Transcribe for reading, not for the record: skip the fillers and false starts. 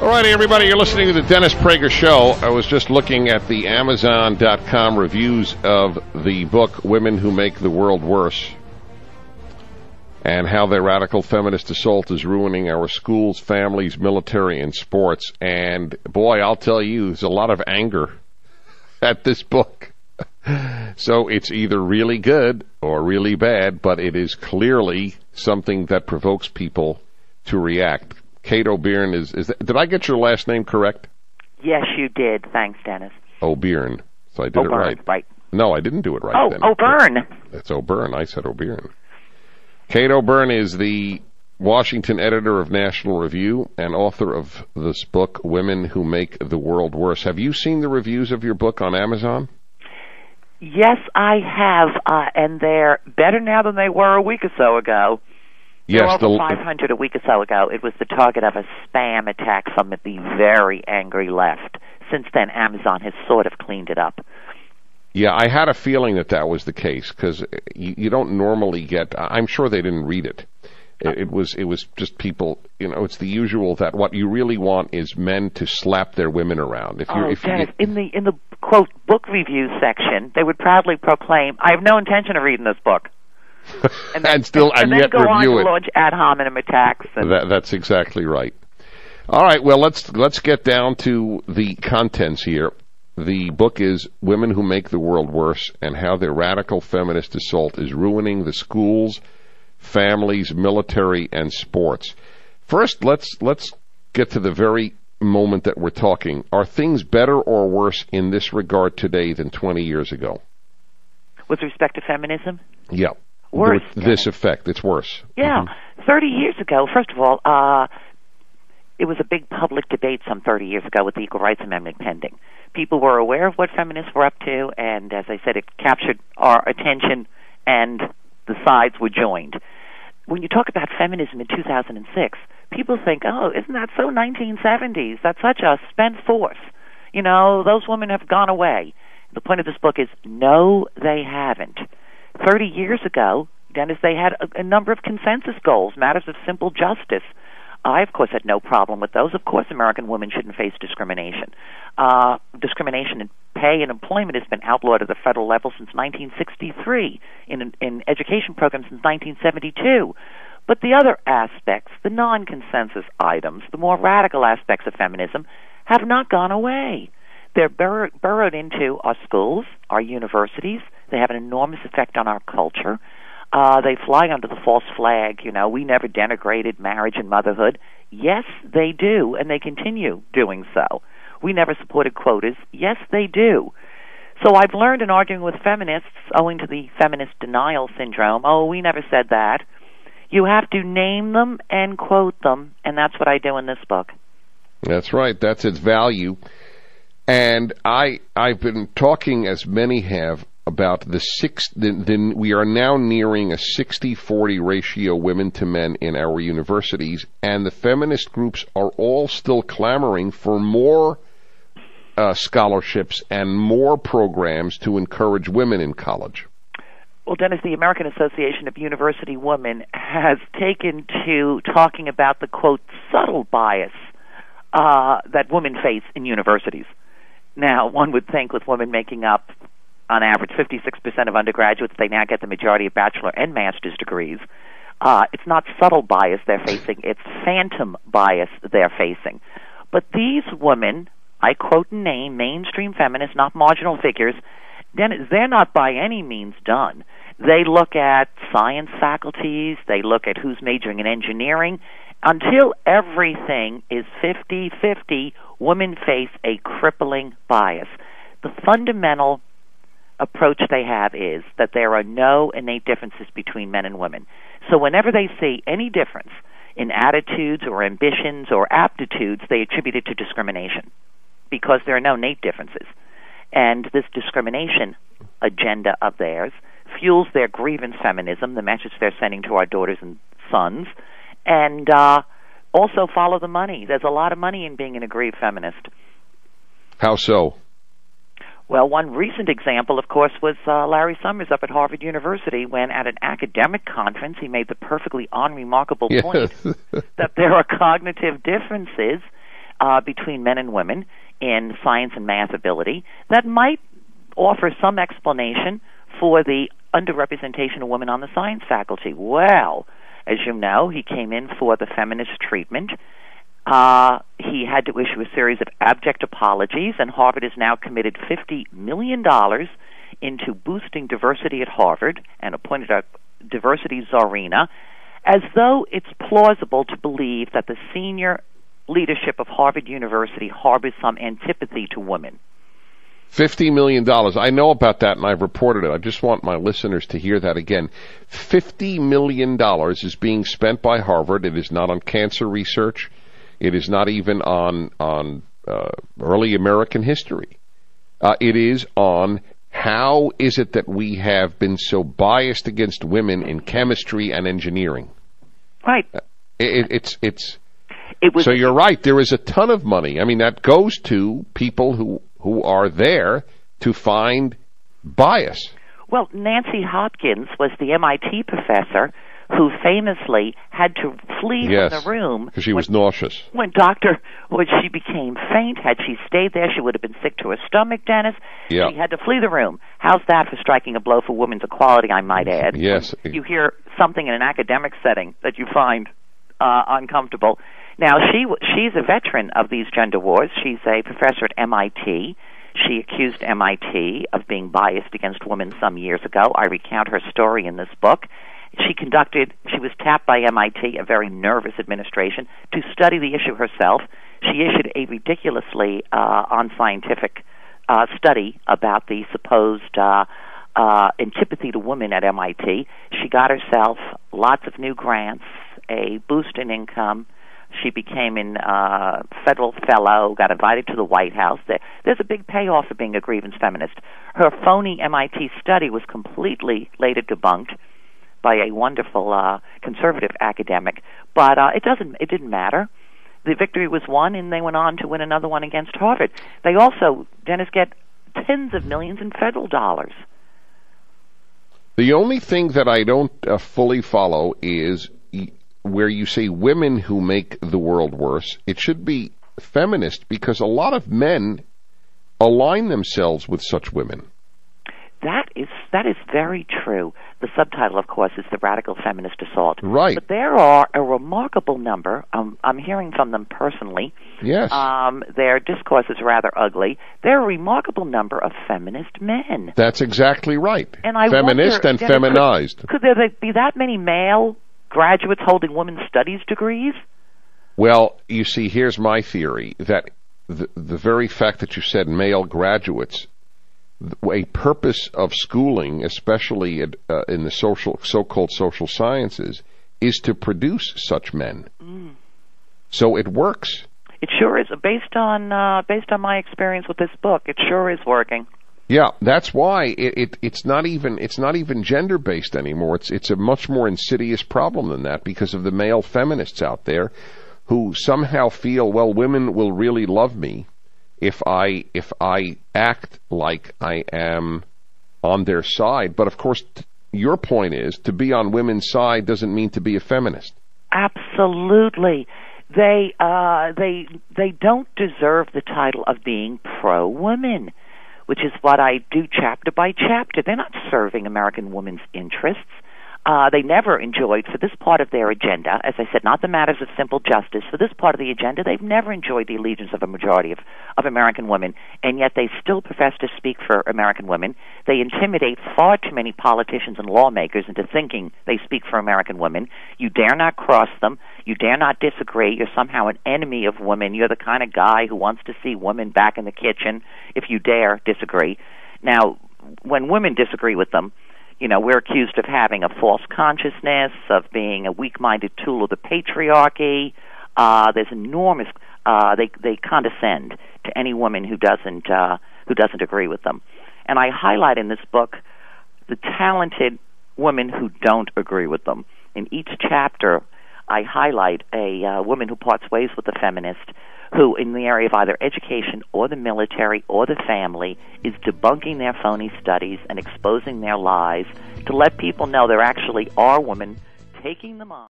All righty, everybody, you're listening to the Dennis Prager Show. I was just looking at the Amazon.com reviews of the book, Women Who Make the World Worse, and how their radical feminist assault is ruining our schools, families, military, and sports. And, boy, I'll tell you, there's a lot of anger at this book. So it's either really good or really bad, but it is clearly something that provokes people to react. Kate O'Byrne did I get your last name correct? Yes, you did. Thanks, Dennis. O'Byrne. So I did it right. Right. No, I didn't do it right then. O'Byrne. That's O'Byrne. I said O'Byrne. Kate O'Byrne is the Washington editor of National Review and author of this book, Women Who Make the World Worse. Have you seen the reviews of your book on Amazon? Yes, I have, and they're better now than they were a week or so ago. Yes, over 500 a week or so ago. It was the target of a spam attack from the very angry left. Since then, Amazon has sort of cleaned it up. Yeah, I had a feeling that was the case, because you don't normally get... I'm sure they didn't read it. It was just people, it's the usual that what you really want is men to slap their women around. In the quote book review section, they would proudly proclaim, "I have no intention of reading this book." And then, and yet go review on it. To launch ad hominem attacks. That's exactly right. All right, well, let's get down to the contents here. The book is Women Who Make the World Worse and How Their Radical Feminist Assault is Ruining the Schools, Families, Military, and Sports. First, let's get to the very moment that we're talking. Are things better or worse in this regard today than 20 years ago? With respect to feminism? Yeah. Worse. With this effect, it's worse. Yeah. 30 years ago, first of all, it was a big public debate some 30 years ago with the Equal Rights Amendment pending. People were aware of what feminists were up to, and as I said, it captured our attention, and the sides were joined. When you talk about feminism in 2006, people think, oh, isn't that so 1970s? That's such a spent force. Those women have gone away. The point of this book is, no, they haven't. 30 years ago, Dennis, they had a number of consensus goals, matters of simple justice. I, of course, had no problem with those. Of course, American women shouldn't face discrimination. Discrimination in pay and employment has been outlawed at the federal level since 1963, in education programs since 1972. But the other aspects, the non-consensus items, the more radical aspects of feminism, have not gone away. They're burrowed into our schools, our universities. They have an enormous effect on our culture. They fly under the false flag. We never denigrated marriage and motherhood. Yes, they do, and they continue doing so. We never supported quotas. Yes, they do. So I've learned in arguing with feminists, owing to the feminist denial syndrome, oh, we never said that. You have to name them and quote them, and that's what I do in this book. That's right. That's its value. And I've been talking, as many have, about we are now nearing a 60-40 ratio women to men in our universities, and the feminist groups are all still clamoring for more scholarships and more programs to encourage women in college. Well, Dennis, the American Association of University Women has taken to talking about the, quote, subtle bias that women face in universities. Now, one would think with women making up, on average, 56% of undergraduates, they now get the majority of bachelor and master's degrees. It's not subtle bias they're facing, it's phantom bias they're facing. But these women, I quote and name, mainstream feminists, not marginal figures, they're not by any means done. They look at science faculties, they look at who's majoring in engineering. Until everything is 50-50, women face a crippling bias. The fundamental approach they have is that there are no innate differences between men and women. So whenever they see any difference in attitudes or ambitions or aptitudes, they attribute it to discrimination because there are no innate differences. And this discrimination agenda of theirs fuels their grievance feminism, the message they're sending to our daughters and sons, and also follow the money. There's a lot of money in being an aggrieved feminist. How so? Well, one recent example, of course, was Larry Summers up at Harvard University when at an academic conference he made the perfectly unremarkable point that there are cognitive differences between men and women in science and math ability that might offer some explanation for the underrepresentation of women on the science faculty. Well, as you know, he came in for the feminist treatment. He had to issue a series of abject apologies, and Harvard has now committed $50 million into boosting diversity at Harvard and appointed a diversity czarina, as though it's plausible to believe that the senior leadership of Harvard University harbors some antipathy to women. $50 million. I know about that, and I've reported it. I just want my listeners to hear that again. $50 million is being spent by Harvard. It is not on cancer research. It is not even on early American history. It is on how is it that we have been so biased against women in chemistry and engineering. Right. So you're right. There is a ton of money. I mean, that goes to people who are there to find bias. Well, Nancy Hopkins was the MIT professor who famously had to flee from the room because she was nauseous. When she became faint, had she stayed there, she would have been sick to her stomach, Dennis. Yeah. She had to flee the room. How's that for striking a blow for women's equality, I might add? Yes. You hear something in an academic setting that you find uncomfortable. Now, she's a veteran of these gender wars. She's a professor at MIT. She accused MIT of being biased against women some years ago. I recount her story in this book. She was tapped by MIT, a very nervous administration, to study the issue herself. She issued a ridiculously unscientific study about the supposed antipathy to women at MIT. She got herself lots of new grants, a boost in income. She became a federal fellow, got invited to the White House. There's a big payoff for being a grievance feminist. Her phony MIT study was completely later debunked by a wonderful conservative academic, but it didn't matter. The victory was won, and they went on to win another one against Harvard. They also, Dennis, get tens of millions in federal dollars. The only thing that I don't fully follow is where you say women who make the world worse. It should be feminist, because a lot of men align themselves with such women. That is very true. The subtitle, of course, is The Radical Feminist Assault. Right. But there are a remarkable number, I'm hearing from them personally. Yes. Their discourse is rather ugly. There are a remarkable number of feminist men. That's exactly right. And I feminist wonder, and feminized. Could there be that many male graduates holding women's studies degrees? Well, you see, here's my theory, that the very fact that you said male graduates, a purpose of schooling, especially in the so-called social sciences, is to produce such men. Mm. So it works. It sure is. Based on my experience with this book, it sure is working. Yeah, that's why it's not even gender based anymore. It's a much more insidious problem than that, because of the male feminists out there who somehow feel, well, women will really love me if I act like I am on their side. But of course, your point is, to be on women's side doesn't mean to be a feminist. Absolutely. They don't deserve the title of being pro-women, which is what I do chapter by chapter. They're not serving American women's interests. They never enjoyed, for this part of their agenda, as I said, not the matters of simple justice, for this part of the agenda, they've never enjoyed the allegiance of a majority of American women, and yet they still profess to speak for American women. They intimidate far too many politicians and lawmakers into thinking they speak for American women. You dare not cross them. You dare not disagree. You're somehow an enemy of women. You're the kind of guy who wants to see women back in the kitchen if you dare disagree. Now, when women disagree with them, we're accused of having a false consciousness, of being a weak-minded tool of the patriarchy. There's enormous. They condescend to any woman who doesn't agree with them. And I highlight in this book the talented women who don't agree with them. In each chapter, I highlight a woman who parts ways with a feminist, who, in the area of either education or the military or the family, is debunking their phony studies and exposing their lies to let people know there actually are women taking them on.